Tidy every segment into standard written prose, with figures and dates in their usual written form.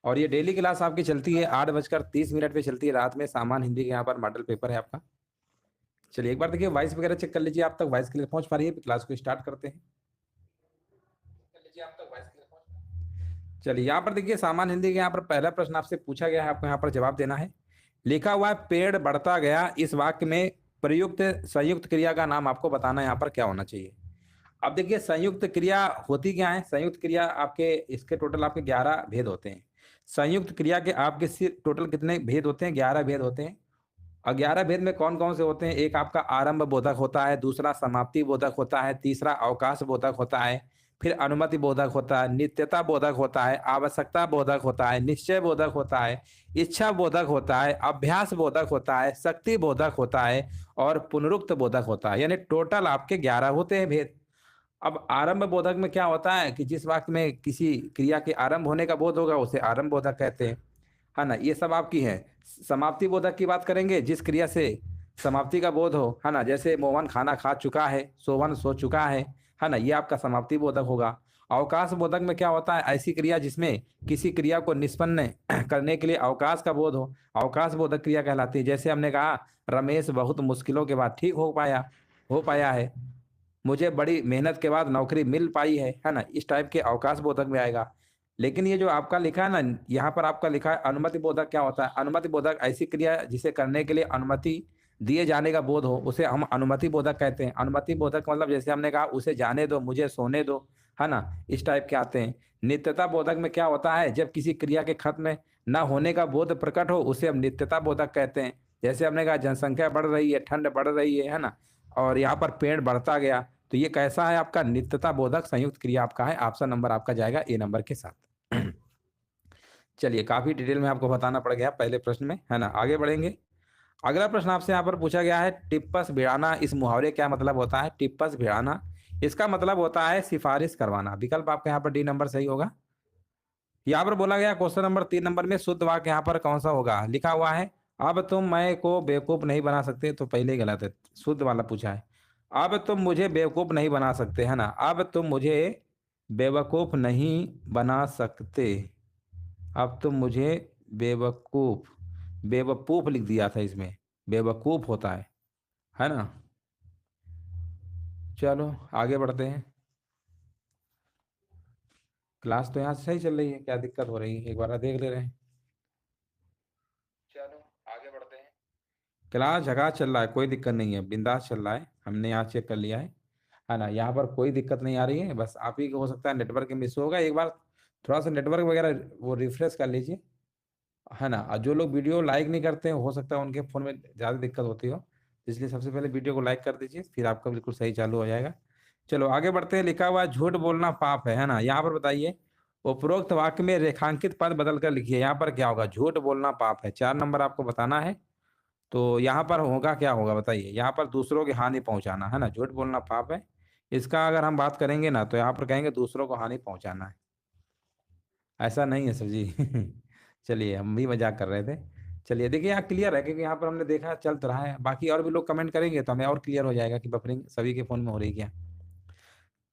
और ये daily class आपकी चलती है 8:30 पे चलती है रात में। सामान्य हिंदी के यहाँ पर मॉडल पेपर है आपका। चलिए एक बार देखिए वॉइस वगैरह चेक कर लीजिए, आप तक वॉइस क्लियर पहुंच पा रही है? क्लास को स्टार्ट करते हैं। कर लीजिए आप तक वॉइस क्लियर पहुंच। चलिए यहाँ पर देखिए सामान्य हिंदी के यहाँ पर पहला प्रश्न आपसे पूछा गया है, आपको यहाँ पर जवाब देना है। लिखा हुआ है पेड़ बढ़ता गया, इस वाक्य में प्रयुक्त संयुक्त क्रिया का नाम आपको बताना है यहाँ पर क्या होना चाहिए। अब देखिए संयुक्त क्रिया होती क्या है। संयुक्त क्रिया आपके इसके टोटल आपके 11 भेद होते हैं। संयुक्त क्रिया के आपके टोटल कितने भेद होते हैं? 11 भेद होते हैं। और 11 भेद में कौन कौन से होते हैं? एक आपका आरंभ बोधक होता है, दूसरा समाप्ति बोधक होता है, तीसरा अवकाश बोधक होता है, फिर अनुमति बोधक होता है, नित्यता बोधक होता है, आवश्यकता बोधक होता है, निश्चय बोधक होता है, इच्छा बोधक होता है, अभ्यास बोधक होता है, शक्ति बोधक होता है और पुनरुक्त बोधक होता है। यानी टोटल आपके 11 होते हैं भेद। अब आरंभ बोधक में क्या होता है कि जिस वक्त में किसी क्रिया के आरंभ होने का बोध होगा उसे आरंभ बोधक कहते हैं, है ना। ये सब आपकी है। समाप्ति बोधक की बात करेंगे, जिस क्रिया से समाप्ति का बोध हो, है ना। जैसे मोहन खाना खा चुका है, सोवन सो चुका है ना। ये आपका समाप्ति बोधक होगा। अवकाश बोधक में क्या होता है? ऐसी क्रिया जिसमें किसी क्रिया को निष्पन्न करने के लिए अवकाश का बोध हो, अवकाश बोधक क्रिया कहलाती है। जैसे हमने कहा रमेश बहुत मुश्किलों के बाद ठीक हो पाया है, मुझे बड़ी मेहनत के बाद नौकरी मिल पाई है ना। इस टाइप के अवकाश बोधक में आएगा। लेकिन ये जो आपका लिखा है ना, यहाँ पर आपका लिखा है अनुमति बोधक। क्या होता है? अनुमति बोधक ऐसी क्रिया जिसे करने के लिए अनुमति दिए जाने का बोध हो, उसे हम अनुमति बोधक कहते हैं। अनुमति बोधक मतलब जैसे हमने कहा उसे जाने दो, मुझे सोने दो, है ना। इस टाइप के आते हैं। नित्यता बोधक में क्या होता है? जब किसी क्रिया के खत्म न होने का बोध प्रकट हो, उसे हम नित्यता बोधक कहते हैं। जैसे हमने कहा जनसंख्या बढ़ रही है, ठंड बढ़ रही है ना, और यहाँ पर पेड़ बढ़ता गया, तो ये कैसा है? आपका नित्यता बोधक संयुक्त क्रिया आपका है। ऑप्शन नंबर आपका जाएगा ए नंबर के साथ। चलिए काफी डिटेल में आपको बताना पड़ गया पहले प्रश्न में, है ना। आगे बढ़ेंगे। अगला प्रश्न आपसे यहाँ पर पूछा गया है टिप्पस भिड़ाना, इस मुहावरे क्या मतलब होता है? टिप्पस भिड़ाना इसका मतलब होता है सिफारिश करवाना। विकल्प आपका यहाँ पर डी नंबर सही होगा। यहाँ पर बोला गया क्वेश्चन नंबर 3 नंबर में शुद्ध वाक्य यहाँ पर कौन सा होगा? लिखा हुआ है अब तुम मैं को बेवकूफ नहीं बना सकते, तो पहले ही गलत है, शुद्ध वाला पूछा है। अब तुम मुझे बेवकूफ नहीं बना सकते, है ना। अब तुम मुझे बेवकूफ नहीं बना सकते। अब तुम मुझे बेवकूफ, बेवकूफ लिख दिया था इसमें, बेवकूफ होता है ना। चलो आगे बढ़ते हैं। क्लास तो यहाँ से सही चल रही है, क्या दिक्कत हो रही है एक बार देख ले रहे हैं। चलो आगे बढ़ते हैं। क्लास जगह चल रहा है, कोई दिक्कत नहीं है, बिंदास चल रहा है। हमने यहाँ चेक कर लिया है ना। यहाँ पर कोई दिक्कत नहीं आ रही है, बस आप ही को हो सकता है नेटवर्क मिस होगा। एक बार थोड़ा सा नेटवर्क वगैरह वो रिफ्रेश कर लीजिए, है ना। और जो लोग वीडियो लाइक नहीं करते हैं, हो सकता है उनके फ़ोन में ज़्यादा दिक्कत होती हो, इसलिए सबसे पहले वीडियो को लाइक कर दीजिए, फिर आपका बिल्कुल सही चालू हो जाएगा। चलो आगे बढ़ते हैं। लिखा हुआ है झूठ बोलना पाप है ना। यहाँ पर बताइए उपरोक्त वाक्य में रेखांकित पद बदल कर लिखिए। यहाँ पर क्या होगा? झूठ बोलना पाप है, 4 नंबर आपको बताना है। तो यहाँ पर होगा क्या होगा बताइए? यहाँ पर दूसरों की हानि पहुंचाना, है ना। झूठ बोलना पाप है, इसका अगर हम बात करेंगे ना तो यहाँ पर कहेंगे दूसरों को हानि पहुंचाना है। ऐसा नहीं है सर जी। चलिए हम भी मजाक कर रहे थे। चलिए देखिए यहाँ क्लियर है, क्योंकि यहाँ पर हमने देखा चल तो रहा है। बाकी और भी लोग कमेंट करेंगे तो हमें और क्लियर हो जाएगा कि बफरिंग सभी के फोन में हो रही है क्या।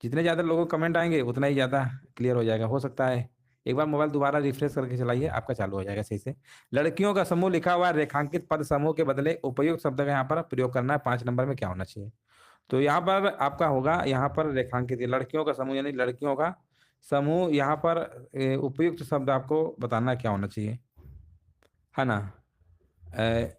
जितने ज़्यादा लोगों को कमेंट आएंगे उतना ही ज़्यादा क्लियर हो जाएगा। हो सकता है एक बार मोबाइल दोबारा रिफ्रेश करके चलाइए, आपका चालू हो जाएगा सही से। लड़कियों का समूह लिखा हुआ है, रेखांकित पद समूह के बदले उपयुक्त शब्द का यहाँ पर प्रयोग करना है। 5 नंबर में क्या होना चाहिए? तो यहाँ पर आपका होगा, यहाँ पर रेखांकित लड़कियों का समूह यानी लड़कियों का समूह। यहाँ पर उपयुक्त शब्द आपको बताना क्या होना चाहिए, है ना। अ,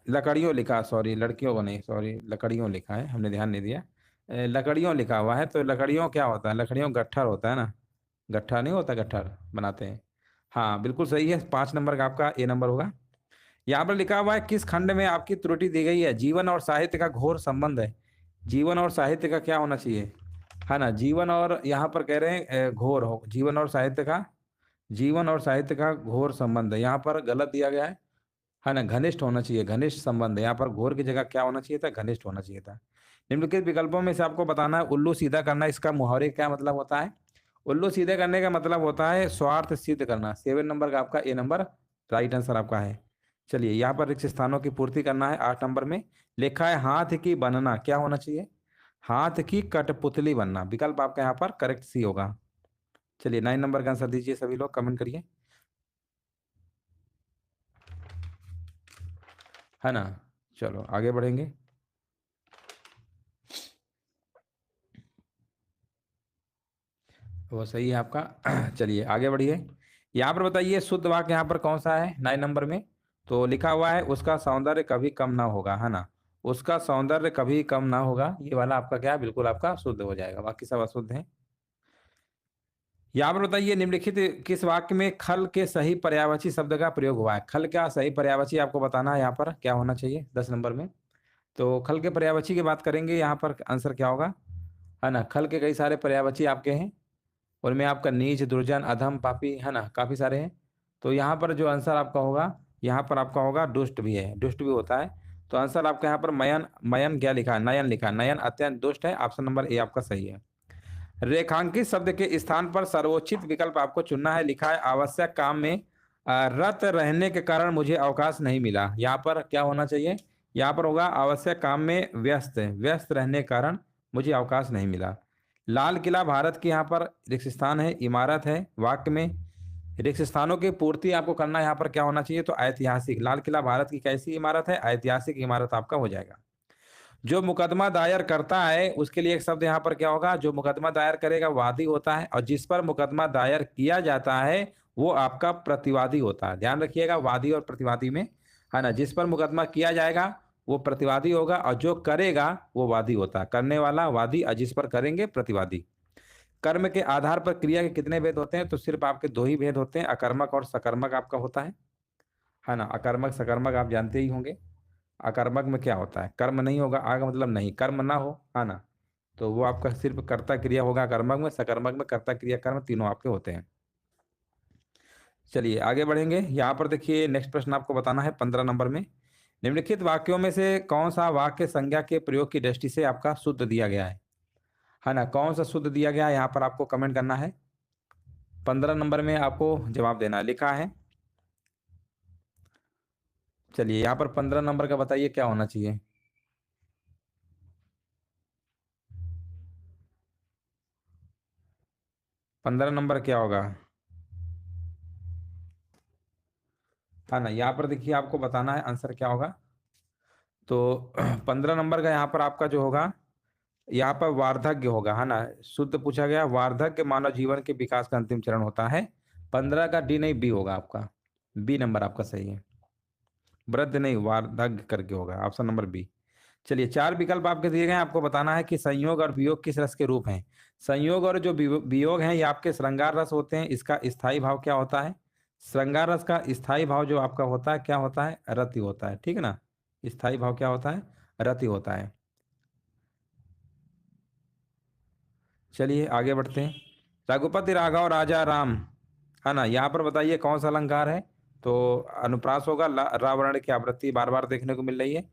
लकड़ियों लिखा, सॉरी लड़कियों को नहीं, सॉरी लकड़ियों लिखा है, हमने ध्यान नहीं दिया। लकड़ियों लिखा हुआ है, तो लकड़ियों क्या होता है? लकड़ियों गट्ठर होता है ना। गट्ठा नहीं होता, गट्ठर बनाते हैं। हाँ बिल्कुल सही है, 5 नंबर का आपका ए नंबर होगा। यहाँ पर लिखा हुआ है किस खंड में आपकी त्रुटि दी गई है? जीवन और साहित्य का घोर संबंध है। जीवन और साहित्य का क्या होना चाहिए, है ना। जीवन और यहाँ पर कह रहे हैं घोर हो, जीवन और साहित्य का, जीवन और साहित्य का घोर संबंध है, यहाँ पर गलत दिया गया है ना। घनिष्ठ होना चाहिए, घनिष्ठ संबंध है। यहाँ पर घोर की जगह क्या होना चाहिए था? घनिष्ठ होना चाहिए था। निम्नलिखित विकल्पों में से आपको बताना है उल्लू सीधा करना, इसका मुहावरे क्या मतलब होता है? उल्लू सीधे करने का मतलब होता है स्वार्थ सिद्ध करना। 7 नंबर का आपका ए नंबर राइट आंसर आपका है। चलिए यहाँ पर रिक्त स्थानों की पूर्ति करना है। 8 नंबर में लिखा है हाथ की बनना, क्या होना चाहिए? हाथ की कठपुतली बनना। विकल्प आपका यहाँ पर करेक्ट सी होगा। चलिए 9 नंबर का आंसर दीजिए सभी लोग, कमेंट करिए, है ना। चलो आगे बढ़ेंगे। वो सही है आपका। चलिए आगे बढ़िए। यहाँ पर बताइए शुद्ध वाक्य यहाँ पर कौन सा है 9 नंबर में। तो लिखा हुआ है उसका सौंदर्य कभी कम ना होगा, है ना। उसका सौंदर्य कभी कम ना होगा, ये वाला आपका क्या है, बिल्कुल आपका शुद्ध हो जाएगा, बाकी सब अशुद्ध है। यहाँ पर बताइए निम्नलिखित किस वाक्य में खल के सही पर्यायवाची शब्द का प्रयोग हुआ है। खल का सही पर्यायवाची आपको बताना है, यहाँ पर क्या होना चाहिए 10 नंबर में। तो खल के पर्यायवाची की बात करेंगे, यहाँ पर आंसर क्या होगा, है ना। खल के कई सारे पर्यायवाची आपके हैं, उनमें आपका नीच, दुर्जन, अधम, पापी, है ना, काफी सारे हैं। तो यहाँ पर जो आंसर आपका होगा, यहाँ पर आपका होगा दुष्ट भी है, दुष्ट भी होता है। तो आंसर आपका यहाँ पर मयन, मयन क्या लिखा है, नयन लिखा है, नयन अत्यंत दुष्ट है, ऑप्शन नंबर ए आपका सही है। रेखांकित शब्द के स्थान पर सर्वोचित विकल्प आपको चुनना है, लिखा है आवश्यक काम में रत रहने के कारण मुझे अवकाश नहीं मिला। यहाँ पर क्या होना चाहिए, यहाँ पर होगा आवश्यक काम में व्यस्त, व्यस्त रहने के कारण मुझे अवकाश नहीं मिला। लाल किला भारत की यहाँ पर रिक्त स्थान है, इमारत है, वाक्य में रिक्त स्थानों की पूर्ति आपको करना है, यहाँ पर क्या होना चाहिए, तो ऐतिहासिक। लाल किला भारत की कैसी इमारत है, ऐतिहासिक इमारत आपका हो जाएगा। जो मुकदमा दायर करता है उसके लिए एक शब्द यहाँ पर क्या होगा, जो मुकदमा दायर करेगा वादी होता है, और जिस पर मुकदमा दायर किया जाता है वो आपका प्रतिवादी होता है। ध्यान रखिएगा वादी और प्रतिवादी में, है ना। जिस पर मुकदमा किया जाएगा वो प्रतिवादी होगा, और जो करेगा वो वादी होता है, करने वाला वादी, और जिस पर करेंगे प्रतिवादी। कर्म के आधार पर क्रिया के कितने भेद होते हैं, तो सिर्फ आपके दो ही भेद होते हैं, अकर्मक और सकर्मक आपका होता है ना। अकर्मक सकर्मक आप जानते ही होंगे। अकर्मक में क्या होता है, कर्म नहीं होगा, आग मतलब नहीं, कर्म ना हो, है ना। तो वो आपका सिर्फ कर्ता क्रिया होगा कर्मक में, सकर्मक में कर्ता क्रिया कर्म तीनों आपके होते हैं। चलिए आगे बढ़ेंगे। यहाँ पर देखिए नेक्स्ट प्रश्न आपको बताना है 15 नंबर में, निम्नलिखित वाक्यों में से कौन सा वाक्य संज्ञा के प्रयोग की दृष्टि से आपका शुद्ध दिया गया है ना। कौन सा शुद्ध दिया गया है यहाँ पर आपको कमेंट करना है, 15 नंबर में आपको जवाब देना है, लिखा है। चलिए यहाँ पर 15 नंबर का बताइए क्या होना चाहिए। 15 नंबर क्या होगा, है ना। यहाँ पर देखिए आपको बताना है आंसर क्या होगा। तो 15 नंबर का यहाँ पर आपका जो होगा, यहाँ पर वार्धक्य होगा, है ना। शुद्ध पूछा गया, वार्धक्य मानव जीवन के विकास का अंतिम चरण होता है। 15 का डी नहीं बी होगा आपका, बी नंबर आपका सही है। वृद्ध नहीं, वार्धक्य करके होगा, ऑप्शन नंबर बी। चलिए 4 विकल्प आपके दिए गए हैं, आपको बताना है कि संयोग और वियोग किस रस के रूप हैं। संयोग और जो वियोग हैं ये आपके श्रृंगार रस होते हैं, इसका स्थायी भाव क्या होता है। श्रृंगार रस का स्थायी भाव जो आपका होता है क्या होता है, रति होता है, ठीक है ना। स्थायी भाव क्या होता है, रति होता है। चलिए आगे बढ़ते हैं। रघुपति राघव राजा राम, है ना। यहाँ पर बताइए कौन सा अलंकार है, तो अनुप्रास होगा, रावण की आवृत्ति बार बार देखने को मिल रही है।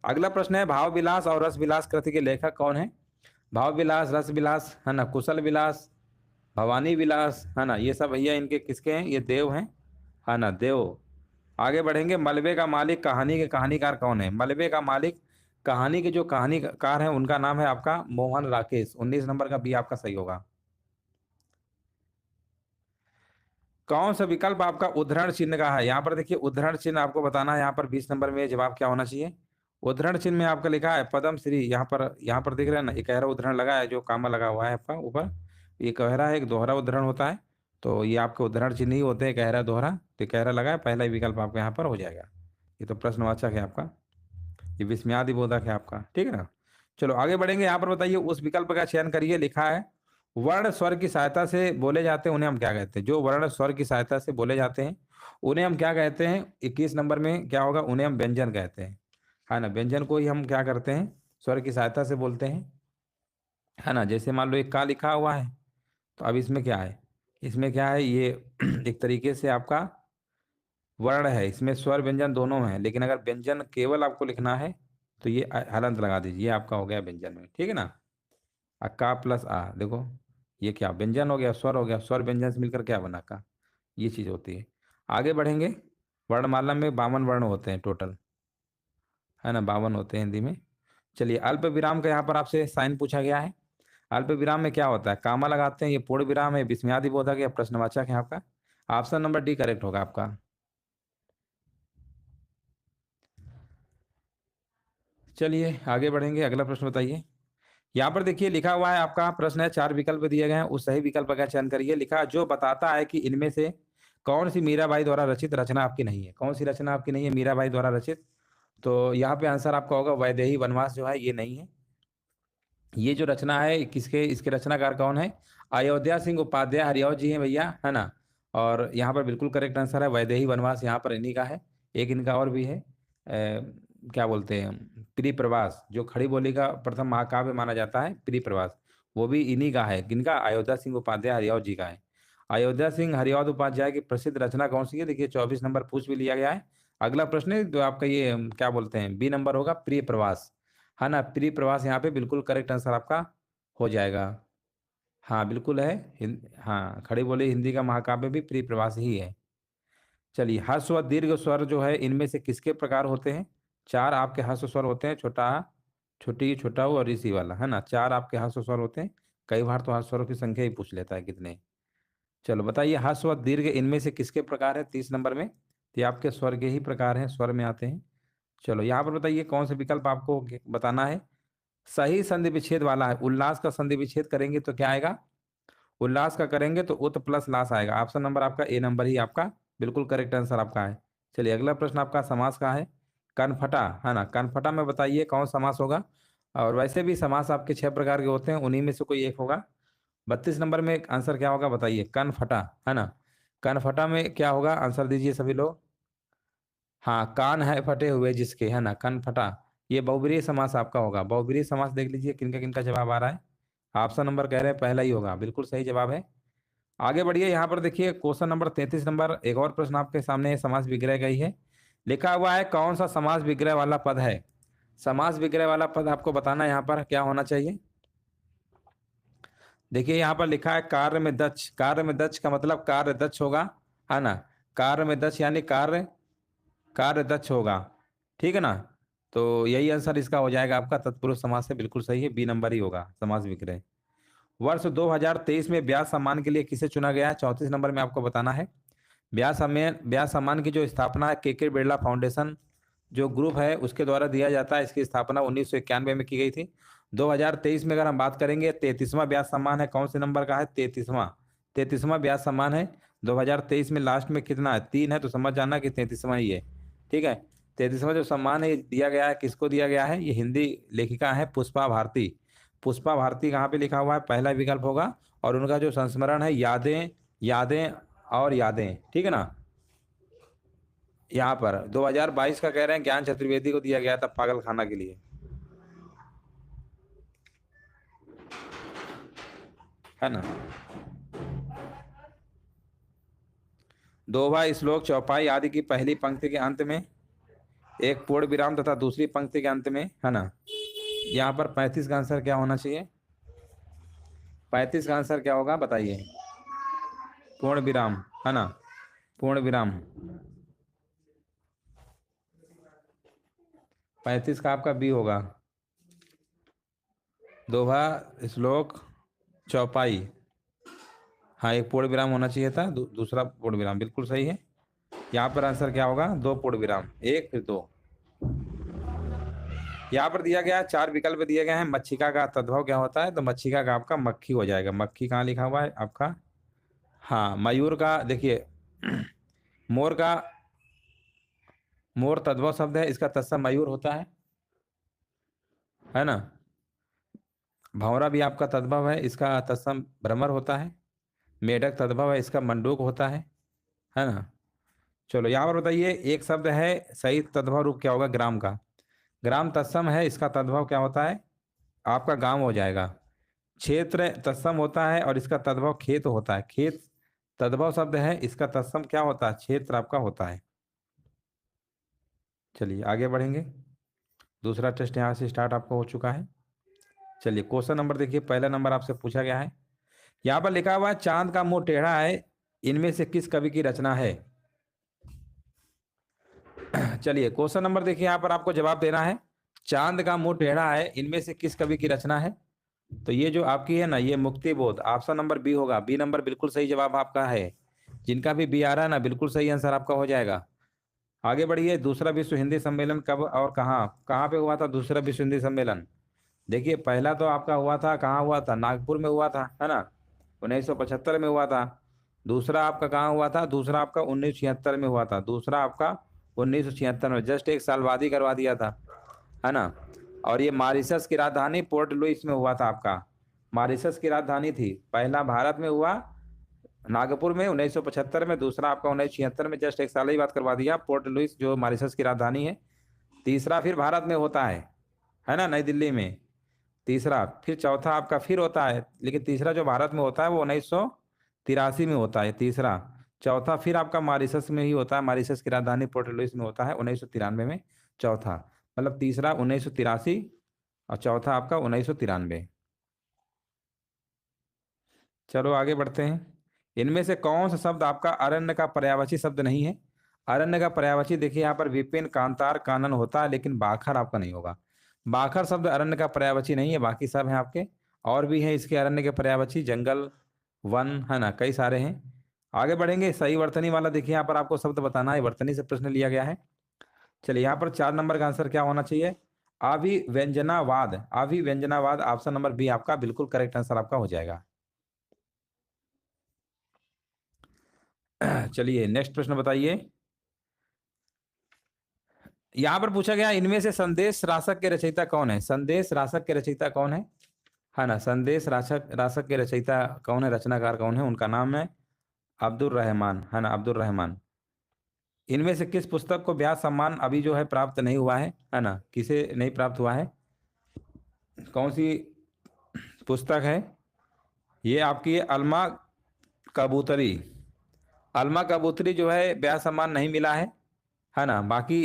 अगला प्रश्न है भाव विलास और रस विलास कृति के लेखक कौन है। भाव विलास, रस विलास, है ना, कुशल विलास, भवानी विलास, है ना, ये सब भैया इनके किसके हैं, ये देव हैं, है ना, देव। आगे बढ़ेंगे। मलबे का मालिक कहानी के कहानीकार कौन है। मलबे का मालिक कहानी के जो कहानीकार हैं उनका नाम है आपका मोहन राकेश, 19 नंबर का बी आपका सही होगा। कौन सा विकल्प आपका उद्धरण चिन्ह का है, यहाँ पर देखिए उद्धरण चिन्ह आपको बताना है, यहाँ पर 20 नंबर में जवाब क्या होना चाहिए। उद्धरण चिन्ह में आपका लिखा है पद्म श्री, यहाँ पर देख रहे हैं ना, एक गहरा उद्धरण लगा है, जो कामा लगा हुआ है आपका ऊपर, ये गहरा है, एक दोहरा उद्धरण होता है। तो ये आपके उद्धरण चिन्ह ही होते हैं, गहरा दोहरा, तो गहरा लगा है, पहला ही विकल्प आपका यहाँ पर हो जाएगा। ये तो प्रश्नवाचक है आपका, ये विस्मयादि बोधक है आपका, ठीक है ना। चलो आगे बढ़ेंगे। यहाँ पर बताइए उस विकल्प का चयन करिए, लिखा है वर्ण स्वर की सहायता से बोले जाते हैं उन्हें हम क्या कहते हैं। जो वर्ण स्वर की सहायता से बोले जाते हैं उन्हें हम क्या कहते हैं। 21 नंबर में क्या होगा, उन्हें हम व्यंजन कहते हैं, है ना। व्यंजन को ही हम क्या करते हैं, स्वर की सहायता से बोलते हैं, है ना। जैसे मान लो एक का लिखा हुआ है, तो अब इसमें क्या है, इसमें क्या है, ये एक तरीके से आपका वर्ण है, इसमें स्वर व्यंजन दोनों हैं, लेकिन अगर व्यंजन केवल आपको लिखना है तो ये हलंत लगा दीजिए, ये आपका हो गया व्यंजन में, ठीक है ना। का प्लस आ, देखो ये क्या व्यंजन हो गया, स्वर हो गया, स्वर व्यंजन से मिलकर क्या बना का, ये चीज होती है। आगे बढ़ेंगे। वर्णमाला में 52 वर्ण होते हैं टोटल, है ना, 52 होते हैं हिंदी में। चलिए अल्प विराम का यहाँ पर आपसे साइन पूछा गया है। अल्प विराम में क्या होता है, कामा लगाते हैं, ये पूर्ण विराम है, विस्मयादि बोधक या प्रश्नवाचक है आपका। ऑप्शन नंबर डी करेक्ट होगा आपका। चलिए आगे बढ़ेंगे, अगला प्रश्न बताइए। यहाँ पर देखिए लिखा हुआ है, आपका प्रश्न है, 4 विकल्प दिए गए हैं, उस सही विकल्प का चयन करिए। लिखा जो बताता है कि इनमें से कौन सी मीराबाई द्वारा रचित रचना आपकी नहीं है। कौन सी रचना आपकी नहीं है मीराबाई द्वारा रचित? तो यहाँ पे आंसर आपका होगा वैदेही वनवास जो है ये नहीं है। ये जो रचना है किसके, इसके रचनाकार कौन है? अयोध्या सिंह उपाध्याय हरिऔध जी हैं भैया, है ना। और यहाँ पर बिल्कुल करेक्ट आंसर है वैदेही वनवास, यहाँ पर इन्हीं का है। एक इनका और भी है, क्या बोलते हैं, प्रिय प्रवास, जो खड़ी बोली का प्रथम महाकाव्य माना जाता है, प्रिय प्रवास, वो भी इन्हीं का है। किनका? अयोध्या सिंह उपाध्याय हरिऔध जी का है। अयोध्या सिंह हरिऔध उपाध्याय की प्रसिद्ध रचना कौन सी है? देखिए 24 नंबर पूछ भी लिया गया है। अगला प्रश्न है जो आपका ये क्या बोलते हैं, बी नंबर होगा, प्रिय प्रवास, है ना। प्रिय प्रवास यहाँ पे बिल्कुल करेक्ट आंसर आपका हो जाएगा। हाँ बिल्कुल है, हाँ खड़ी बोली हिंदी का महाकाव्य भी प्रिय प्रवास ही है। चलिए ह्रस्व व दीर्घ स्वर जो है इनमें से किसके प्रकार होते हैं? 4 आपके ह्रस्व स्वर होते हैं, छोटा आ, छोटी छोटा ऊ और इसी वाला, है ना। 4 आपके ह्रस्व स्वर होते हैं। कई बार तो ह्रस्व स्वरों की संख्या ही पूछ लेता है कितने। चलो बताइए ह्रस्व व दीर्घ इनमें से किसके प्रकार है 30 नंबर में? तो ये आपके स्वर के ही प्रकार हैं, स्वर में आते हैं। चलो यहाँ पर बताइए कौन सा विकल्प आपको बताना है। सही संधि विच्छेद वाला है। उल्लास का संधि विच्छेद करेंगे तो क्या आएगा? उल्लास का करेंगे तो उत प्लस लास आएगा। ऑप्शन नंबर आपका ए नंबर ही आपका बिल्कुल करेक्ट आंसर आपका है। चलिए अगला प्रश्न आपका समास का है। कनफटा, है ना। कनफटा में बताइए कौन समास होगा। और वैसे भी समास आपके 6 प्रकार के होते हैं, उन्हीं में से कोई एक होगा। 32 नंबर में आंसर क्या होगा बताइए, कनफटा, है ना। कनफटा में क्या होगा, आंसर दीजिए सभी लोग। हाँ कान है फटे हुए जिसके, है ना, कन फटा। ये बहुब्रीहि समास आपका होगा। बहुब्रीहि समास देख लीजिए किनका किनका जवाब आ रहा है। ऑप्शन नंबर कह रहे हैं पहला ही होगा, बिल्कुल सही जवाब है। आगे बढ़िए, यहाँ पर देखिए क्वेश्चन नंबर 33 नंबर, एक और प्रश्न आपके सामने है, समास विग्रह का ही है। लिखा हुआ है कौन सा समास विग्रह वाला पद है? समास विग्रह वाला पद आपको बताना है यहाँ पर क्या होना चाहिए। देखिए यहाँ पर लिखा है कार्य में दक्ष। कार्य में दक्ष का मतलब कार्य दक्ष होगा, है ना। कार्य में दक्ष यानी कार्य, कार्य दक्ष होगा, ठीक है ना। तो यही आंसर इसका हो जाएगा आपका, तत्पुरुष समास से बिल्कुल सही है, बी नंबर ही होगा समास विग्रह। वर्ष 2023 में ब्यास सम्मान के लिए किसे चुना गया है? 34 नंबर में आपको बताना है। ब्यास सम्मान की जो स्थापना है के बिरला फाउंडेशन जो ग्रुप है उसके द्वारा दिया जाता है। इसकी स्थापना 1991 में की गई थी। 2023 में अगर हम बात करेंगे 33वां ब्यास सम्मान है। कौन से नंबर का है? 33वां ब्यास सम्मान है। 2023 में लास्ट में कितना है? 3 है, तो समझ जाना कि 33वां ही है, ठीक है। 33वां जो सम्मान है ये दिया गया है, किसको दिया गया है? ये हिंदी लेखिका है पुष्पा भारती। पुष्पा भारती कहाँ पे लिखा हुआ है? पहला विकल्प होगा। और उनका जो संस्मरण है यादें, यादें और यादें, ठीक है ना। यहाँ पर 2022 का कह रहे हैं ज्ञान चतुर्वेदी को दिया गया था पागल खाना के लिए, है ना। दोहा, श्लोक, चौपाई आदि की पहली पंक्ति के अंत में एक पूर्ण विराम तथा दूसरी पंक्ति के अंत में, है ना। यहाँ पर 35 का आंसर क्या होना चाहिए? 35 का आंसर क्या होगा बताइए? पूर्ण विराम, है ना, पूर्ण विराम। 35 का आपका बी होगा। दोहा, श्लोक, चौपाई, हाँ एक पूर्ण विराम होना चाहिए था, दूसरा पूर्ण विराम, बिल्कुल सही है। यहाँ पर आंसर क्या होगा? 2 पूर्ण विराम, एक फिर 2। यहाँ पर दिया गया 4 विकल्प दिए गए हैं। मच्छिका का तद्भव क्या होता है? तो मच्छिका का आपका मक्खी हो जाएगा। मक्खी कहाँ लिखा हुआ है आपका? हाँ मयूर का देखिए मोर का, मोर तद्भव शब्द है, इसका तत्सम मयूर होता है ना। भंवरा भी आपका तद्भव है, इसका तत्सम भ्रमर होता है। मेढक तद्भव है, इसका मंडूक होता है ना। चलो यहाँ पर बताइए एक शब्द है, सही तद्भव रूप क्या होगा ग्राम का? ग्राम तत्सम है, इसका तद्भव क्या होता है? आपका गांव हो जाएगा। क्षेत्र तत्सम होता है और इसका तद्भव खेत होता है। खेत तद्भव शब्द है, इसका तत्सम क्या होता है? क्षेत्र आपका होता है। चलिए आगे बढ़ेंगे, दूसरा टेस्ट यहाँ से स्टार्ट आपका हो चुका है। चलिए क्वेश्चन नंबर देखिए, पहला नंबर आपसे पूछा गया है। यहाँ पर लिखा हुआ है चांद का मुंह टेढ़ा है, इनमें से किस कवि की रचना है? चलिए क्वेश्चन नंबर देखिए, यहाँ पर आपको जवाब देना है। चांद का मुंह टेढ़ा है, इनमें से किस कवि की रचना है? तो ये जो आपकी है ना, ये मुक्ति बोध, ऑप्शन नंबर बी होगा। बी नंबर बिल्कुल सही जवाब आपका है। जिनका भी बी आ रहा है ना, बिल्कुल सही आंसर आपका हो जाएगा। आगे बढ़िए। दूसरा विश्व हिंदी सम्मेलन कब और कहाँ कहाँ पे हुआ था? दूसरा विश्व हिंदी सम्मेलन, देखिए पहला तो आपका हुआ था, कहाँ हुआ था? नागपुर में हुआ था, है ना, 1975 में हुआ था। दूसरा आपका कहाँ हुआ था? दूसरा आपका 1976 में हुआ था। दूसरा आपका 1976 में, जस्ट एक साल बाद ही करवा दिया था, है ना। और ये मॉरिशस की राजधानी पोर्ट लुइस में हुआ था आपका। मॉरिशस की राजधानी थी। पहला भारत में हुआ नागपुर में 1975 में, दूसरा आपका 1976 में, जस्ट एक साल ही बात करवा दिया, पोर्ट लुइस जो मॉरिशस की राजधानी है। तीसरा फिर भारत में होता है ना, नई दिल्ली में। तीसरा फिर चौथा आपका फिर होता है, लेकिन तीसरा जो भारत में होता है वो 1983 में होता है तीसरा। चौथा फिर आपका मॉरिशस में ही होता है, मॉरिशस की राजधानी पोर्ट लुइस में होता है 1993 में। चौथा मतलब तीसरा 1983 और चौथा आपका 1993। चलो आगे बढ़ते हैं। इनमें से कौन सा शब्द आपका अरण्य का पर्यायवाची शब्द नहीं है? अरण्य का पर्यायवाची देखिए यहाँ पर विपिन, कांतार, कानन होता है, लेकिन बाखर आपका नहीं होगा। बाखर शब्द अरण्य का पर्यायवाची नहीं है, बाकी सब हैं आपके। और भी है इसके अरण्य के पर्यायवाची, जंगल, वन, है ना, कई सारे हैं। आगे बढ़ेंगे। सही वर्तनी वाला देखिए यहाँ पर आपको शब्द बताना है, वर्तनी से प्रश्न लिया गया है। चलिए यहाँ पर 4 नंबर का आंसर क्या होना चाहिए? अभिव्यंजनावाद। अभिव्यंजनावाद ऑप्शन नंबर बी आपका बिल्कुल करेक्ट आंसर आपका हो जाएगा। चलिए नेक्स्ट प्रश्न बताइए। यहां पर पूछा गया इनमें से संदेश राशक के रचयिता कौन है? संदेश राशक के रचयिता कौन है ना, संदेश राशक राशक के रचयिता कौन है, रचनाकार कौन है? उनका नाम है अब्दुल रहमान, है ना, अब्दुल रहमान। इनमें से किस पुस्तक को व्यास सम्मान अभी जो है प्राप्त नहीं हुआ है ना, किसे नहीं प्राप्त हुआ है? कौन सी पुस्तक है? ये आपकी है अलमा कबूतरी। अलमा कबूतरी जो है व्यास सम्मान नहीं मिला है ना। बाकी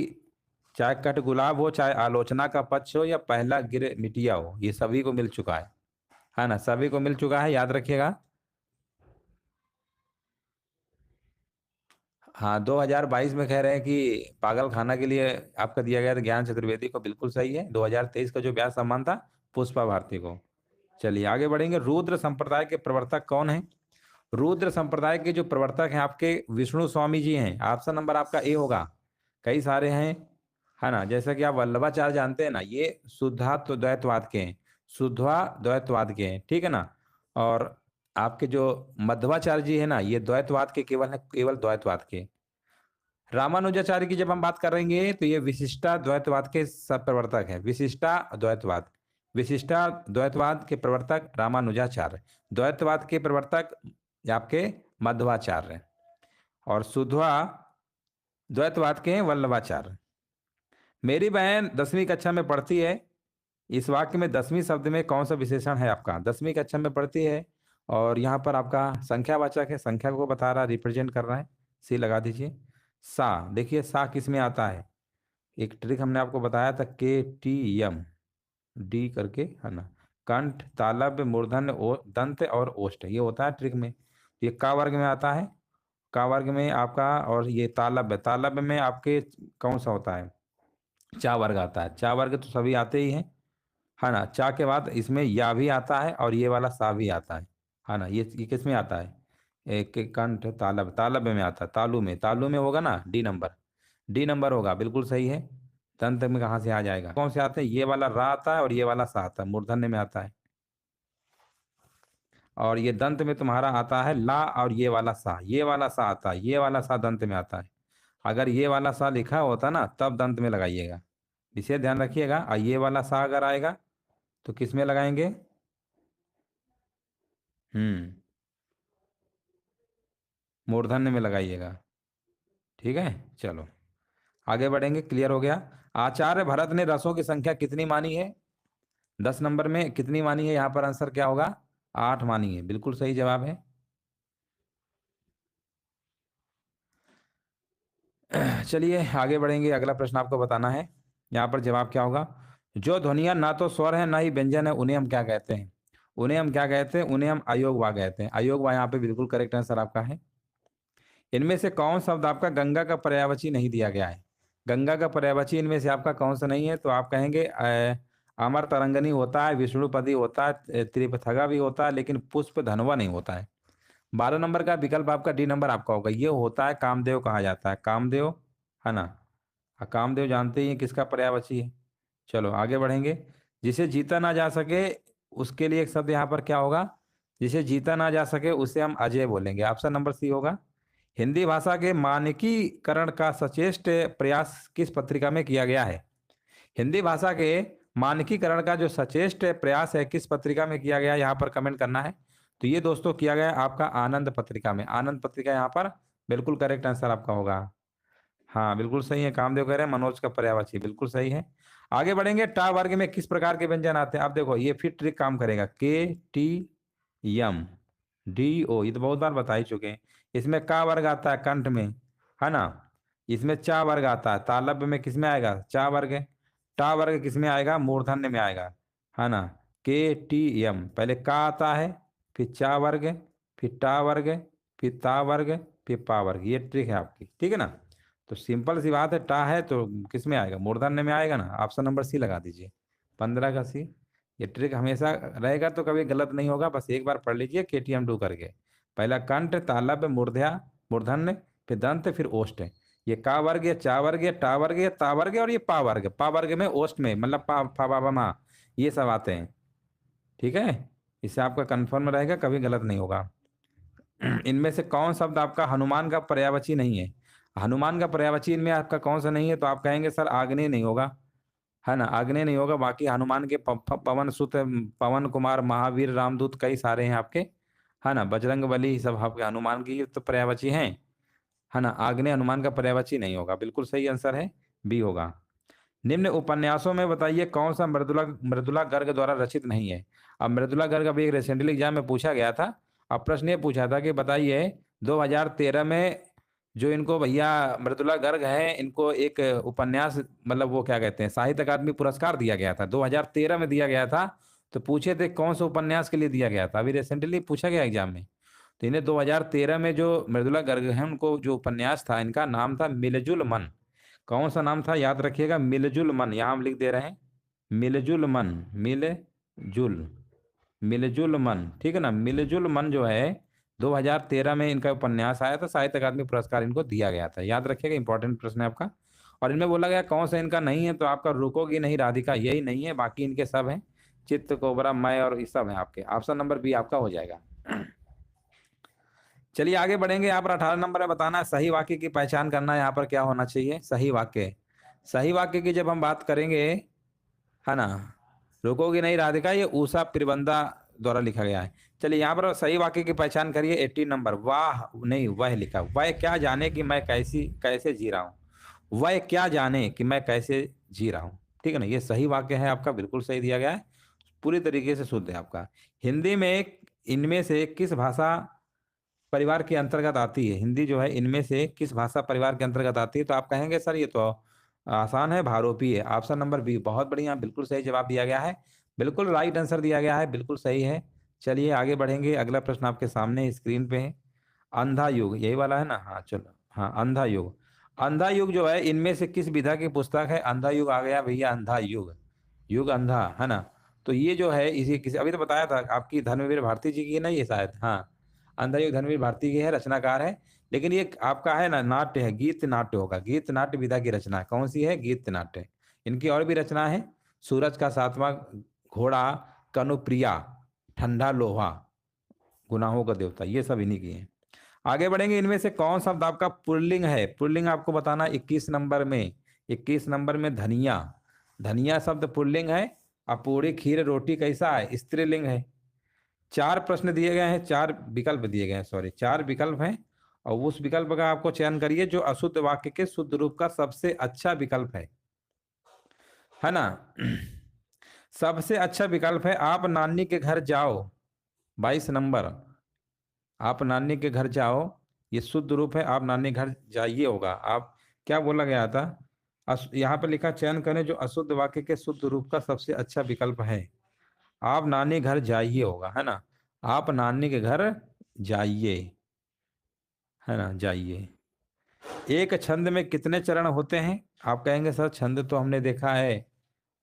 चाहे कट गुलाब हो, चाहे आलोचना का पक्ष हो, या पहला गिर मिटिया हो, ये सभी को मिल चुका है ना, सभी को मिल चुका है, याद रखिएगा। हाँ 2022 में कह रहे हैं कि पागल खाना के लिए आपका दिया गया था ज्ञान चतुर्वेदी को, बिल्कुल सही है। 2023 का जो व्यास सम्मान था पुष्पा भारती को। चलिए आगे बढ़ेंगे। रुद्र संप्रदाय के प्रवर्तक कौन है? रुद्र संप्रदाय के जो प्रवर्तक हैं आपके विष्णु स्वामी जी हैं। ऑप्शन नंबर आपका ए होगा। कई सारे हैं, है ना, जैसा कि आप वल्लभाचार्य जानते हैं ना, ये शुद्धात्व द्वैतवाद के हैं, शुद्धा द्वैतवाद के हैं, ठीक है ना। और आपके जो मध्वाचार्य जी है ना, ये द्वैतवाद के केवल है, केवल द्वैतवाद के। रामानुजाचार्य की जब हम बात करेंगे तो ये विशिष्टा द्वैतवाद के सब प्रवर्तक हैं। विशिष्टा द्वैतवाद, विशिष्टा द्वैतवाद के प्रवर्तक रामानुजाचार्य, द्वैतवाद के प्रवर्तक आपके मध्वाचार्य, और शुद्धा द्वैतवाद के हैं वल्लभाचार्य। मेरी बहन 10वीं कक्षा में पढ़ती है। इस वाक्य में 10वीं शब्द में कौन सा विशेषण है आपका? 10वीं कक्षा में पढ़ती है और यहाँ पर आपका संख्यावाचक है, संख्या को बता रहा, रिप्रेजेंट कर रहा है। सी लगा दीजिए। सा, देखिए सा किस में आता है? एक ट्रिक हमने आपको बताया था, KTM डी करके, है ना, कंठ, तालब, मूर्धन्य, दंत और ओष्ठ, ये होता है ट्रिक में। ये का वर्ग में आता है, का वर्ग में आपका। और ये तालब है, तालब में आपके कौन सा होता है? चा वर्ग आता है। चा वर्ग तो सभी आते ही हैं, है ना। चा के बाद इसमें या भी आता है और ये वाला सा भी आता है ना। ये किस में आता है? एक कंठ, तालब, तालब में आता है, तालु में, तालु में होगा ना, डी नंबर, डी नंबर होगा, बिल्कुल सही है। दंत में कहाँ से आ जाएगा? कौन से आते हैं? ये वाला रा आता है और ये वाला सा आता है, मूर्धन्य में आता है। और ये दंत में तुम्हारा आता है ला, और ये वाला सा, ये वाला सा आता है, ये वाला सा दंत में आता है। अगर ये वाला सा लिखा होता ना तब दंत में लगाइएगा, इसे ध्यान रखिएगा। और ये वाला सा अगर आएगा तो किस में लगाएंगे? हम्म, मूर्धन्य में लगाइएगा, ठीक है। चलो आगे बढ़ेंगे। क्लियर हो गया। आचार्य भरत ने रसों की संख्या कितनी मानी है? 10 नंबर में कितनी मानी है? यहाँ पर आंसर क्या होगा? 8 मानी है, बिल्कुल सही जवाब है। चलिए आगे बढ़ेंगे। अगला प्रश्न आपको बताना है, यहाँ पर जवाब क्या होगा? जो ध्वनियां ना तो स्वर है ना ही व्यंजन है, उन्हें हम क्या कहते हैं? उन्हें हम क्या कहते हैं? उन्हें हम अयोगवा कहते हैं। अयोगवा यहाँ पे बिल्कुल करेक्ट आंसर आपका है। इनमें से कौन शब्द आपका गंगा का पर्यायवाची नहीं दिया गया है? गंगा का पर्यायवाची इनमें से आपका कौन सा नहीं है? तो आप कहेंगे अमर तरंगनी होता है, विष्णुपदी होता है, त्रिपथगा भी होता है, लेकिन पुष्प धनवा नहीं होता है। 12 नंबर का विकल्प आपका डी नंबर आपका होगा। ये होता है कामदेव कहा जाता है, कामदेव, है ना। कामदेव जानते ही हैं किसका पर्यायवाची है। चलो आगे बढ़ेंगे। जिसे जीता ना जा सके उसके लिए एक शब्द यहाँ पर क्या होगा? जिसे जीता ना जा सके उसे हम अजय बोलेंगे। ऑप्शन नंबर सी होगा। हिंदी भाषा के मानकीकरण का सचेष्ट प्रयास किस पत्रिका में किया गया है? हिंदी भाषा के मानकीकरण का जो सचेष्ट प्रयास है किस पत्रिका में किया गया है, यहाँ पर कमेंट करना है। तो ये दोस्तों किया गया है आपका आनंद पत्रिका में। आनंद पत्रिका यहाँ पर बिल्कुल करेक्ट आंसर आपका होगा। हाँ बिल्कुल सही है, कामदेव कह रहे हैं मनोज का पर्यायवाची, बिल्कुल सही है। आगे बढ़ेंगे। टा वर्ग में किस प्रकार के व्यंजन आते हैं? आप देखो ये फिर ट्रिक काम करेगा। के टी यम डी ओ, ये तो बहुत बार बता ही चुके हैं। इसमें का वर्ग आता है कंठ में, है ना। इसमें चा वर्ग आता है तालव्य में, किसमें आएगा? चा वर्ग। टा वर्ग किसमें आएगा? मूर्धन्य में आएगा, है ना। के टी यम, पहले का आता है, फिर चा वर्ग, फिर टा वर्ग, फिर ता वर्ग, फिर पा वर्ग। ये ट्रिक है आपकी, ठीक है ना। तो सिंपल सी बात है, टा है तो किस में आएगा? मूर्धन्य में आएगा ना। ऑप्शन नंबर सी लगा दीजिए, 15 का सी। ये ट्रिक हमेशा रहेगा तो कभी गलत नहीं होगा, बस एक बार पढ़ लीजिए केटीएम डू करके। पहला कंठ, तालव्य, मूर्ध्या, मूर्धन्य, फिर दंत, फिर ओष्ठ। ये का वर्ग, या चा वर्ग, या टा वर्ग, या ता वर्ग, और ये पा वर्ग। पा वर्ग में ओष्ठ में मतलब पा फा बा बा, मा, ये सब आते हैं, ठीक है। इससे आपका कंफर्म रहेगा, कभी गलत नहीं होगा। इनमें से कौन शब्द आपका हनुमान का पर्यायवाची नहीं है? हनुमान का पर्यायवाची इनमें आपका कौन सा नहीं है? तो आप कहेंगे सर आग्नेय नहीं होगा, है ना। आग्नेय नहीं होगा। बाकी हनुमान के पवन सुत, पवन कुमार, महावीर, रामदूत कई सारे हैं आपके, है ना। बजरंग बली सब आपके हनुमान की तो पर्यायवाची हैं, है ना। आग्नेय हनुमान का पर्यायवाची नहीं होगा। बिल्कुल सही आंसर है, बी होगा। निम्न उपन्यासों में बताइए कौन सा मृदुला मृदुला गर्ग द्वारा रचित नहीं है? अब मृदुला गर्ग अभी एक रिसेंटली एग्जाम में पूछा गया था। अब प्रश्न ये पूछा था कि बताइए 2013 में जो इनको भैया मृदुला गर्ग है, इनको एक उपन्यास मतलब वो क्या कहते हैं साहित्य अकादमी पुरस्कार दिया गया था, 2013 में दिया गया था। तो पूछे थे कौन से उपन्यास के लिए दिया गया था, अभी रिसेंटली पूछा गया एग्जाम में। तो इन्हें 2013 में जो मृदुला गर्ग है उनको जो उपन्यास था, इनका नाम था मिलजुल मन। कौन सा नाम था याद रखिएगा, मिलजुल मन। यहाँ हम लिख दे रहे हैं मिलजुल मन, मिलजुल, मिलजुल मन, ठीक है ना। मिलजुल मन जो है 2013 में इनका उपन्यास आया था, साहित्य अकादमी पुरस्कार इनको दिया गया था, याद रखिएगा, इंपॉर्टेंट प्रश्न है आपका। और इनमें बोला गया कौन सा इनका नहीं है, तो आपका रुकोगी नहीं राधिका यही नहीं है, बाकी इनके सब हैं। चित्त कोबरा, मैं और ये सब है आपके। ऑप्शन नंबर बी आपका हो जाएगा। चलिए आगे बढ़ेंगे। यहाँ पर 18 नंबर में बताना है सही वाक्य की पहचान करना है। यहाँ पर क्या होना चाहिए? सही वाक्य। सही वाक्य की जब हम बात करेंगे, है ना, रुकोगी नहीं राधिका, ये ऊषा प्रिबंधा द्वारा लिखा गया है। चलिए यहाँ पर सही वाक्य की पहचान करिए। 18 नंबर, वाह नहीं वह लिखा, वह क्या जाने कि मैं कैसी कैसे जी रहा हूँ, वह क्या जाने कि मैं कैसे जी रहा हूँ, ठीक है ना। ये सही वाक्य है आपका, बिल्कुल सही दिया गया है, पूरी तरीके से शुद्ध है आपका। हिंदी में इनमें से किस भाषा परिवार के अंतर्गत आती है? हिंदी जो है इनमें से किस भाषा परिवार के अंतर्गत आती है? तो आप कहेंगे सर ये तो आसान है, भारोपी है। ऑप्शन नंबर बी, बहुत बढ़िया, बिल्कुल सही जवाब दिया गया है, बिल्कुल राइट आंसर दिया गया है, बिल्कुल सही है। चलिए आगे बढ़ेंगे। अगला प्रश्न आपके सामने स्क्रीन पे है। अंधा युग यही वाला है ना? हाँ चलो, हाँ अंधा युग। अंधा युग जो है इनमें से किस विधा की पुस्तक है? अंधा युग आ गया भैया, अंधा युग, युग अंधा, है ना। तो ये जो है इसी किसी अभी तो बताया था आपकी धर्मवीर भारती जी की है ना ये शायद, हाँ। अंधा युग धर्मवीर भारती की है, रचनाकार है। लेकिन ये आपका है ना नाट्य है, गीत नाट्य होगा। गीत नाट्य विधा की रचना कौन सी है? गीत नाट्य। इनकी और भी रचना है, सूरज का सातवां घोड़ा, कनुप्रिया, ठंडा लोहा, गुनाहों का देवता, ये सब इन्हीं की है। आगे बढ़ेंगे। इनमें से कौन शब्द आपका पुल्लिंग है? पुल्लिंग आपको बताना 21 नंबर में। 21 नंबर में धनिया, धनिया शब्द पुल्लिंग है। और पूरी खीर रोटी कैसा है? स्त्रीलिंग है। 4 प्रश्न दिए गए हैं, 4 विकल्प दिए गए हैं, सॉरी 4 विकल्प हैं। और उस विकल्प का आपको चयन करिए जो अशुद्ध वाक्य के शुद्ध रूप का सबसे अच्छा विकल्प है ना। सबसे अच्छा विकल्प है आप नानी के घर जाओ, 22 नंबर, आप नानी के घर जाओ। ये शुद्ध रूप है आप नानी घर जाइए होगा। आप क्या बोला गया था? यहाँ पर लिखा चयन करें जो अशुद्ध वाक्य के शुद्ध रूप का सबसे अच्छा विकल्प है। आप नानी घर जाइए होगा, है ना। आप नानी के घर जाइए, है ना, जाइए। एक छंद में कितने चरण होते हैं? आप कहेंगे सर छंद तो हमने देखा है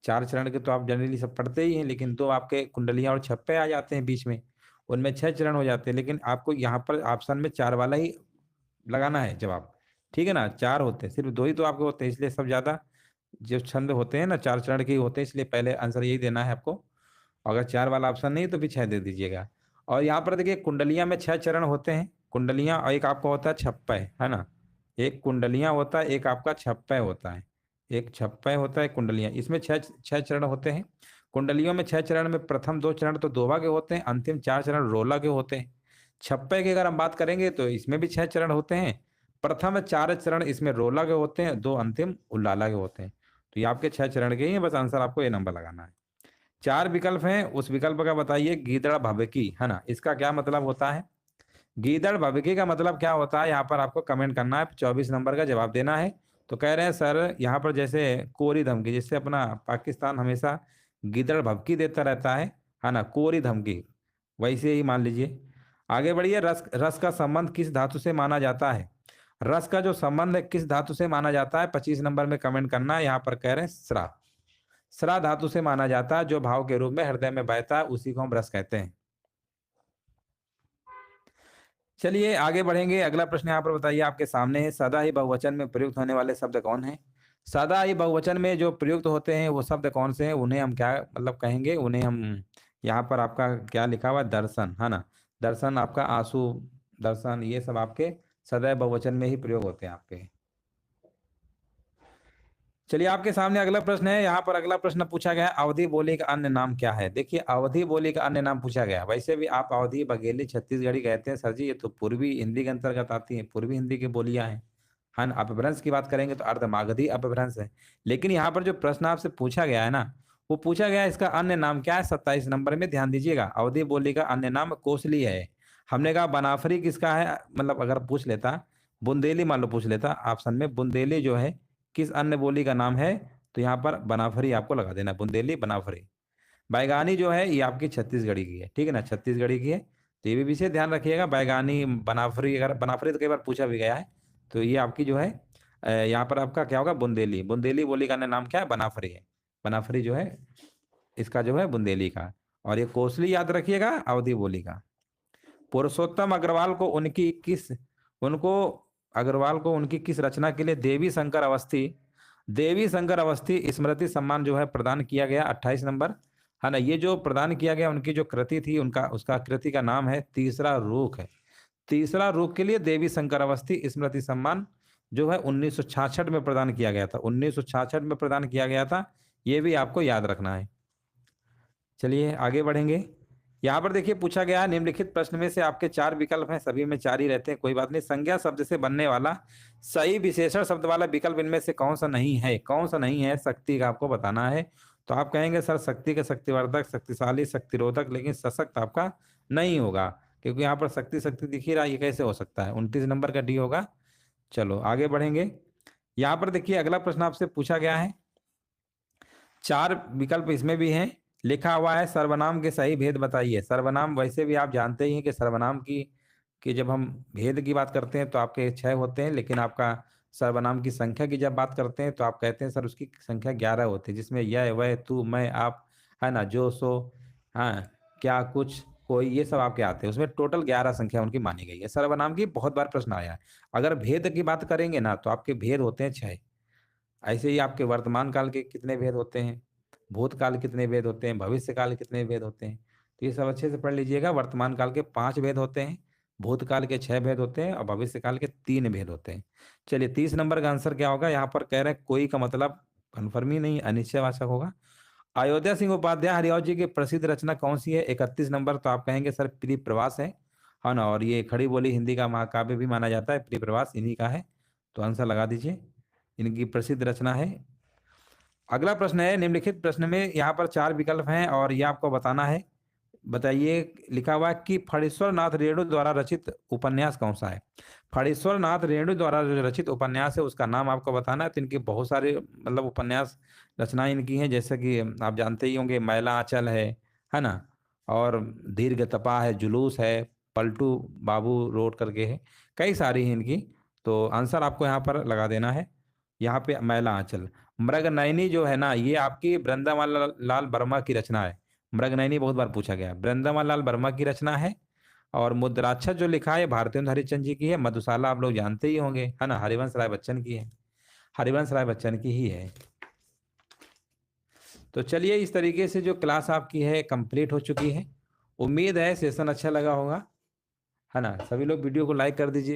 4 चरण के तो आप जनरली सब पढ़ते ही हैं, लेकिन 2 आपके कुंडलियाँ और छप्पे आ जाते हैं बीच में, उनमें 6 चरण हो जाते हैं। लेकिन आपको यहाँ पर ऑप्शन में 4 वाला ही लगाना है जवाब, ठीक है ना? 4 होते हैं, सिर्फ 2 ही तो आपके होते हैं, इसलिए सब ज़्यादा जो छंद होते हैं ना 4 चरण के ही होते हैं, इसलिए पहले आंसर यही देना है आपको। अगर 4 वाला ऑप्शन नहीं है तो फिर 6 दे दीजिएगा। और यहाँ पर देखिए कुंडलियाँ में 6 चरण होते हैं, कुंडलियाँ, और एक आपका होता है छप्पय, है ना? एक कुंडलियाँ होता है, एक आपका छप्पय होता है। एक छप्पय होता है, कुंडलियाँ, इसमें 6 चरण होते हैं। कुंडलियों में 6 चरण में प्रथम 2 चरण तो दोबा के होते हैं, अंतिम 4 चरण रोला के होते हैं। छप्पय की अगर हम बात करेंगे तो इसमें भी 6 चरण होते हैं। प्रथम 4 चरण इसमें रोला के होते हैं, 2 अंतिम उल्लाला के होते हैं। तो ये आपके 6 चरण के ही हैं, बस आंसर आपको ये नंबर लगाना है। 4 विकल्प हैं, उस विकल्प का बताइए। गीदड़ भभकी, है ना? इसका क्या मतलब होता है? गीदड़ भभकी का मतलब क्या होता है? यहाँ पर आपको कमेंट करना है, 24 नंबर का जवाब देना है। तो कह रहे हैं सर यहाँ पर जैसे कोरी धमकी, जिससे अपना पाकिस्तान हमेशा गीदड़ भभकी देता रहता है ना? कोरी धमकी, वैसे ही मान लीजिए। आगे बढ़िए। रस रस का संबंध किस धातु से माना जाता है? रस का जो संबंध है किस धातु से माना जाता है? 25 नंबर में कमेंट करना है। यहाँ पर कह रहे हैं स्रा, स्रा धातु से माना जाता है, जो भाव के रूप में हृदय में बहता है, उसी को हम रस कहते हैं। चलिए आगे बढ़ेंगे। अगला प्रश्न यहाँ पर बताइए, आपके सामने है, सदा ही बहुवचन में प्रयुक्त होने वाले शब्द कौन है? सदा ही बहुवचन में जो प्रयुक्त होते हैं वो शब्द कौन से हैं? उन्हें हम क्या मतलब कहेंगे? उन्हें हम, यहाँ पर आपका क्या लिखा हुआ है? दर्शन, है ना? दर्शन, आपका आंसू, दर्शन, ये सब आपके सदैव बहुवचन में ही प्रयोग होते हैं आपके। चलिए आपके सामने अगला प्रश्न है। यहाँ पर अगला प्रश्न पूछा गया है, अवधी बोली का अन्य नाम क्या है? देखिए अवधी बोली का अन्य नाम पूछा गया। वैसे भी आप अवधी, बघेली, छत्तीसगढ़ी कहते हैं सर जी, ये तो पूर्वी हिंदी के अंतर्गत आती है, पूर्वी हिंदी की बोलियां हैं। हाँ, अपभ्रंश की बात करेंगे तो अर्धमागधी अपभ्रंश है। लेकिन यहाँ पर जो प्रश्न आपसे पूछा गया है ना, वो पूछा गया है इसका अन्य नाम क्या है? 27 नंबर में ध्यान दीजिएगा। अवधी बोली का अन्य नाम कोसली है। हमने कहा बनाफरी किसका है? मतलब अगर पूछ लेता बुंदेली, मान लो पूछ लेता ऑप्शन में, बुंदेली जो है किस अन्य बोली का नाम है? तो यहाँ पर बनाफरी आपको लगा देना, बुंदेली, बनाफरी। बैगानी जो है ये आपकी छत्तीसगढ़ी की है, ठीक है ना? छत्तीसगढ़ी की है, तो ये भी विशेष ध्यान रखिएगा। बैगानी, बनाफरी, अगर बनाफरी तो कई बार पूछा भी गया है, तो ये आपकी जो है यहाँ पर आपका क्या होगा? बुंदेली। बुंदेली बोली का अन्य नाम क्या है? बनाफरी है। बनाफरी जो है इसका जो है बुंदेली का। और ये कोसली याद रखिएगा, अवधी बोली का। पुरुषोत्तम अग्रवाल को उनको अग्रवाल को उनकी किस रचना के लिए देवी शंकर अवस्थी स्मृति सम्मान जो है प्रदान किया गया? 28 नंबर, है ना? ये जो प्रदान किया गया, उनकी जो कृति थी, उनका उसका कृति का नाम है तीसरा रूख है। तीसरा रूख के लिए देवी शंकर अवस्थी स्मृति सम्मान जो है 1966 में प्रदान किया गया था। 1966 में प्रदान किया गया था, ये भी आपको याद रखना है। चलिए आगे बढ़ेंगे। यहाँ पर देखिए पूछा गया है, निम्नलिखित प्रश्न में से आपके 4 विकल्प हैं, सभी में 4 ही रहते हैं, कोई बात नहीं। संज्ञा शब्द से बनने वाला सही विशेषण शब्द वाला विकल्प इनमें से कौन सा नहीं है? कौन सा नहीं है? शक्ति का आपको बताना है। तो आप कहेंगे सर शक्ति का शक्तिवर्धक, शक्तिशाली, शक्तिरोधक, लेकिन सशक्त आपका नहीं होगा, क्योंकि यहाँ पर शक्ति शक्ति दिख ही रहा है, ये कैसे हो सकता है? 29 नंबर का डी होगा। चलो आगे बढ़ेंगे। यहाँ पर देखिए अगला प्रश्न आपसे पूछा गया है, 4 विकल्प इसमें भी हैं, लिखा हुआ है सर्वनाम के सही भेद बताइए। सर्वनाम वैसे भी आप जानते ही हैं कि सर्वनाम की जब हम भेद की बात करते हैं तो आपके 6 होते हैं, लेकिन आपका सर्वनाम की संख्या की जब बात करते हैं तो आप कहते हैं सर उसकी संख्या 11 होती है, जिसमें यह, वह, तू, मैं, आप, है ना, जो, सो, हाँ, क्या, कुछ, कोई, ये सब आपके आते हैं। उसमें टोटल 11 संख्या उनकी मानी गई है। सर्वनाम की बहुत बार प्रश्न आया है। अगर भेद की बात करेंगे ना तो आपके भेद होते हैं 6। ऐसे ही आपके वर्तमान काल के कितने भेद होते हैं, भूतकाल कितने भेद होते हैं, भविष्य काल कितने भेद होते हैं, तो ये सब अच्छे से पढ़ लीजिएगा। वर्तमान काल के 5 भेद होते हैं, भूतकाल के 6 भेद होते हैं, और भविष्य काल के 3 भेद होते हैं। चलिए 30 नंबर का आंसर क्या होगा? यहाँ पर कह रहे हैं कोई का मतलब कन्फर्म ही नहीं, अनिश्चयवाचक होगा। अयोध्या सिंह उपाध्याय हरिऔध जी की प्रसिद्ध रचना कौन सी है? 31 नंबर, तो आप कहेंगे सर प्रिय प्रवास है ना? और ये खड़ी बोली हिंदी का महाकाव्य भी माना जाता है, प्रिय प्रवास इन्हीं का है, तो आंसर लगा दीजिए, इनकी प्रसिद्ध रचना है। अगला प्रश्न है, निम्नलिखित प्रश्न में यहाँ पर 4 विकल्प हैं और ये आपको बताना है। बताइए, लिखा हुआ है कि फणीश्वर नाथ रेणु द्वारा रचित उपन्यास कौन सा है? फणीश्वर नाथ रेणु द्वारा जो रचित उपन्यास है उसका नाम आपको बताना है। तो इनके बहुत सारे मतलब उपन्यास रचनाएं इनकी हैं, जैसे कि आप जानते ही होंगे, मैला आंचल है ना? और दीर्घ तपा है, जुलूस है, पलटू बाबू रोड करके है, कई सारी हैं इनकी। तो आंसर आपको यहाँ पर लगा देना है, यहाँ पे मैला आंचल। मृगनयनी जो है ना, ये आपकी वृंदावन लाल वर्मा की रचना है। मृगनयनी बहुत बार पूछा गया है, वृंदावन लाल वर्मा की रचना है। और मुद्राक्षर जो लिखा है भारतेंदु हरिश्चंद्र जी की है। मधुशाला आप लोग जानते ही होंगे, है ना, हरिवंश राय बच्चन की है। हरिवंश राय बच्चन की ही है। तो चलिए, इस तरीके से जो क्लास आपकी है कंप्लीट हो चुकी है। उम्मीद है सेशन अच्छा लगा होगा, है ना। सभी लोग वीडियो को लाइक कर दीजिए।